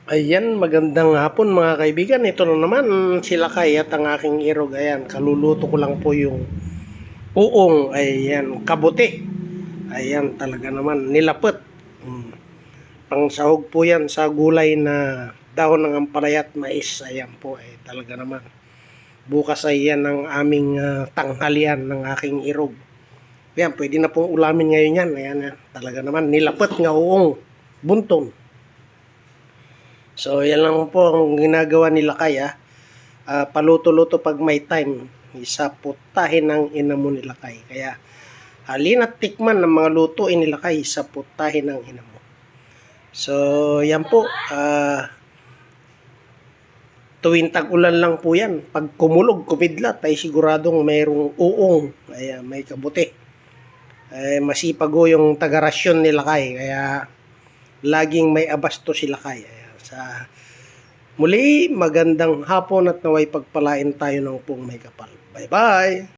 Ayan, magandang hapon mga kaibigan. Ito na naman sila Kay at ang aking irog. Ayan, kaluluto ko lang po yung uong. Ayan, kabuti. Ayan, talaga naman, nilapet. Pang sahog po yan sa gulay na dahon ng ampalaya at mais. Ayan po, talaga naman. Bukas ay yan ang aming tanghalian ng aking irog. Ayan, pwede na pong ulamin ngayon yan. Ayan, talaga naman, nilapet nga uong bunton. So, yan lang po ang ginagawa nila Kay. Paluto-luto pag may time. Isa putahin ng ina mo nila Kay. Kaya, halina't tikman ng mga lutuin nila Kay sa putahin ng ina mo. So, yan po. Tuwing tag-ulan lang po yan. Pag kumulog, kumidlat, ay siguradong mayroong uong. Ayan, may kabuti. Masipag ho yung taga-rasyon nila Kay. Kaya, laging may abasto sila Kay. Sa muli, magandang hapon at naway pagpalain tayo ng pong may kapal. Bye-bye!